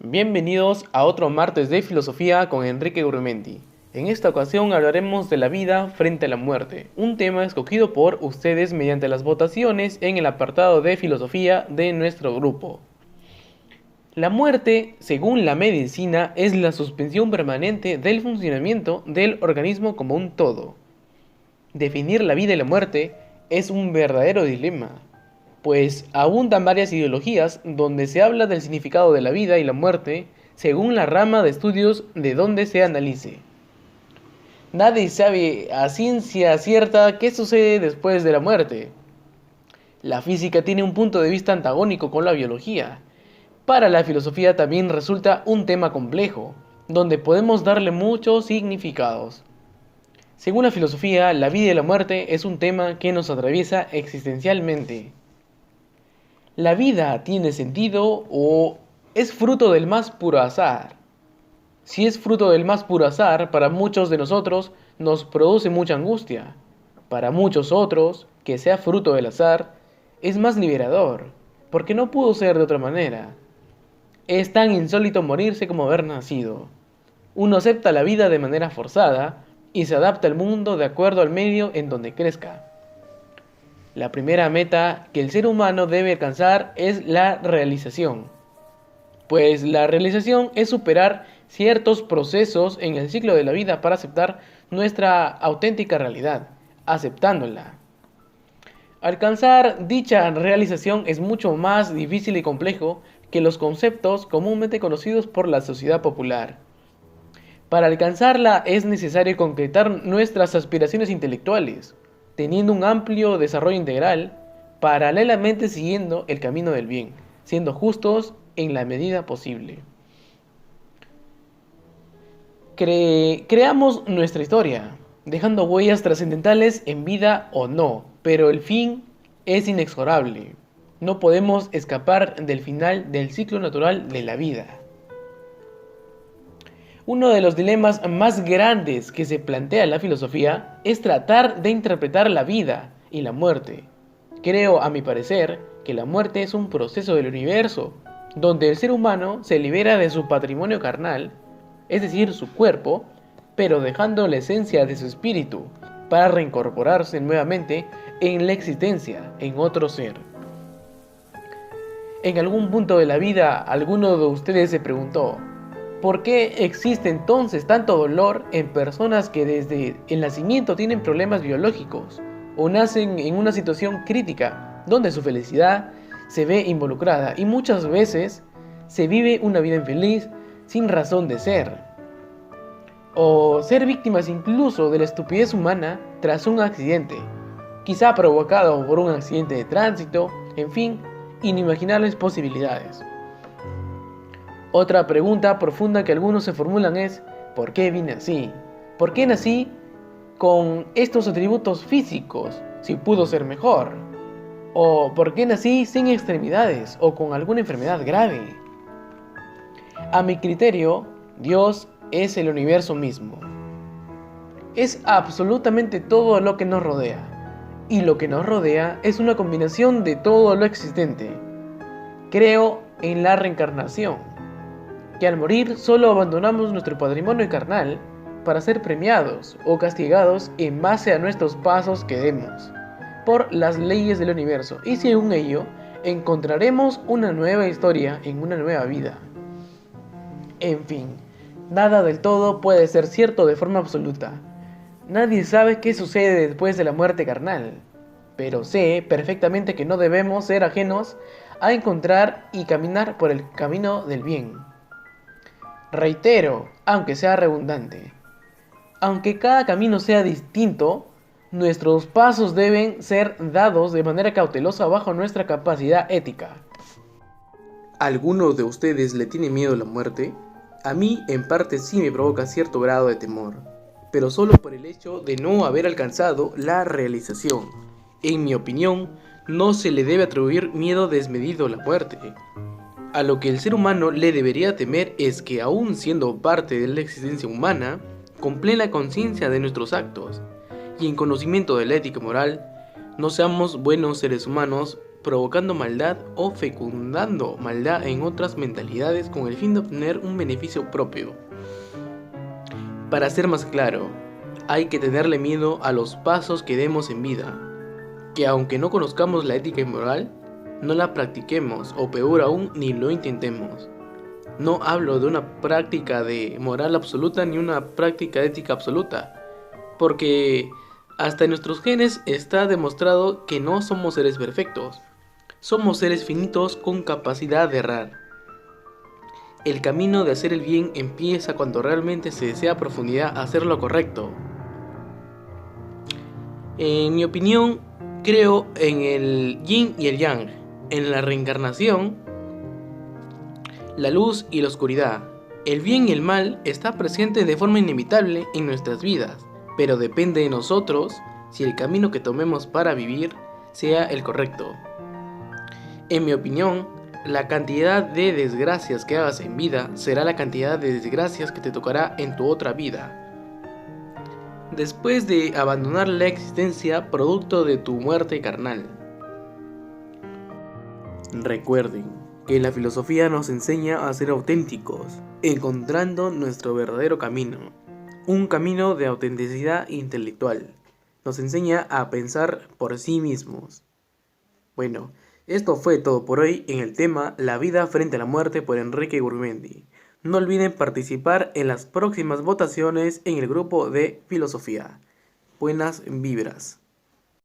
Bienvenidos a otro martes de filosofía con Enrique Gurmenti. En esta ocasión hablaremos de la vida frente a la muerte, un tema escogido por ustedes mediante las votaciones en el apartado de filosofía de nuestro grupo. La muerte, según la medicina, es la suspensión permanente del funcionamiento del organismo como un todo. Definir la vida y la muerte es un verdadero dilema, pues abundan varias ideologías donde se habla del significado de la vida y la muerte según la rama de estudios de donde se analice. Nadie sabe a ciencia cierta qué sucede después de la muerte. La física tiene un punto de vista antagónico con la biología. Para la filosofía también resulta un tema complejo, donde podemos darle muchos significados. Según la filosofía, la vida y la muerte es un tema que nos atraviesa existencialmente. ¿La vida tiene sentido o es fruto del más puro azar? Si es fruto del más puro azar, para muchos de nosotros nos produce mucha angustia. Para muchos otros, que sea fruto del azar, es más liberador, porque no pudo ser de otra manera. Es tan insólito morirse como haber nacido. Uno acepta la vida de manera forzada y se adapta al mundo de acuerdo al medio en donde crezca. La primera meta que el ser humano debe alcanzar es la realización, pues la realización es superar ciertos procesos en el ciclo de la vida para aceptar nuestra auténtica realidad, aceptándola. Alcanzar dicha realización es mucho más difícil y complejo que los conceptos comúnmente conocidos por la sociedad popular. Para alcanzarla es necesario concretar nuestras aspiraciones intelectuales, teniendo un amplio desarrollo integral, paralelamente siguiendo el camino del bien, siendo justos en la medida posible. Creamos nuestra historia, dejando huellas trascendentales en vida o no, pero el fin es inexorable. No podemos escapar del final del ciclo natural de la vida. Uno de los dilemas más grandes que se plantea en la filosofía es tratar de interpretar la vida y la muerte. Creo, a mi parecer, que la muerte es un proceso del universo, donde el ser humano se libera de su patrimonio carnal, es decir, su cuerpo, pero dejando la esencia de su espíritu, para reincorporarse nuevamente en la existencia, en otro ser. En algún punto de la vida, alguno de ustedes se preguntó, ¿por qué existe entonces tanto dolor en personas que desde el nacimiento tienen problemas biológicos o nacen en una situación crítica donde su felicidad se ve involucrada y muchas veces se vive una vida infeliz sin razón de ser? O ser víctimas incluso de la estupidez humana tras un accidente, quizá provocado por un accidente de tránsito, en fin, inimaginables posibilidades. Otra pregunta profunda que algunos se formulan es, ¿por qué vine así? ¿Por qué nací con estos atributos físicos si pudo ser mejor? ¿O por qué nací sin extremidades o con alguna enfermedad grave? A mi criterio, Dios es el universo mismo. Es absolutamente todo lo que nos rodea. Y lo que nos rodea es una combinación de todo lo existente. Creo en la reencarnación, que al morir solo abandonamos nuestro patrimonio carnal para ser premiados o castigados en base a nuestros pasos que demos por las leyes del universo, y según ello encontraremos una nueva historia en una nueva vida. En fin, nada del todo puede ser cierto de forma absoluta. Nadie sabe qué sucede después de la muerte carnal, pero sé perfectamente que no debemos ser ajenos a encontrar y caminar por el camino del bien. Reitero, aunque sea redundante, aunque cada camino sea distinto, nuestros pasos deben ser dados de manera cautelosa bajo nuestra capacidad ética. ¿Alguno de ustedes le tiene miedo a la muerte? A mí, en parte, sí me provoca cierto grado de temor, pero solo por el hecho de no haber alcanzado la realización. En mi opinión, no se le debe atribuir miedo desmedido a la muerte. A lo que el ser humano le debería temer es que, aún siendo parte de la existencia humana, con plena conciencia de nuestros actos y en conocimiento de la ética moral, no seamos buenos seres humanos provocando maldad o fecundando maldad en otras mentalidades con el fin de obtener un beneficio propio. Para ser más claro, hay que tenerle miedo a los pasos que demos en vida, que aunque no conozcamos la ética y moral, no la practiquemos o peor aún ni lo intentemos. No hablo de una práctica de moral absoluta ni una práctica de ética absoluta, porque hasta en nuestros genes está demostrado que no somos seres perfectos. Somos seres finitos con capacidad de errar. El camino de hacer el bien empieza cuando realmente se desea a profundidad hacer lo correcto. En mi opinión, creo en el yin y el yang, en la reencarnación, la luz y la oscuridad. El bien y el mal está presente de forma inevitable en nuestras vidas, pero depende de nosotros si el camino que tomemos para vivir sea el correcto. En mi opinión, la cantidad de desgracias que hagas en vida será la cantidad de desgracias que te tocará en tu otra vida, después de abandonar la existencia producto de tu muerte carnal. Recuerden que la filosofía nos enseña a ser auténticos, encontrando nuestro verdadero camino, un camino de autenticidad intelectual. Nos enseña a pensar por sí mismos. Bueno, esto fue todo por hoy en el tema La vida frente a la muerte por Enrique Gurmendi. No olviden participar en las próximas votaciones en el grupo de filosofía. Buenas vibras.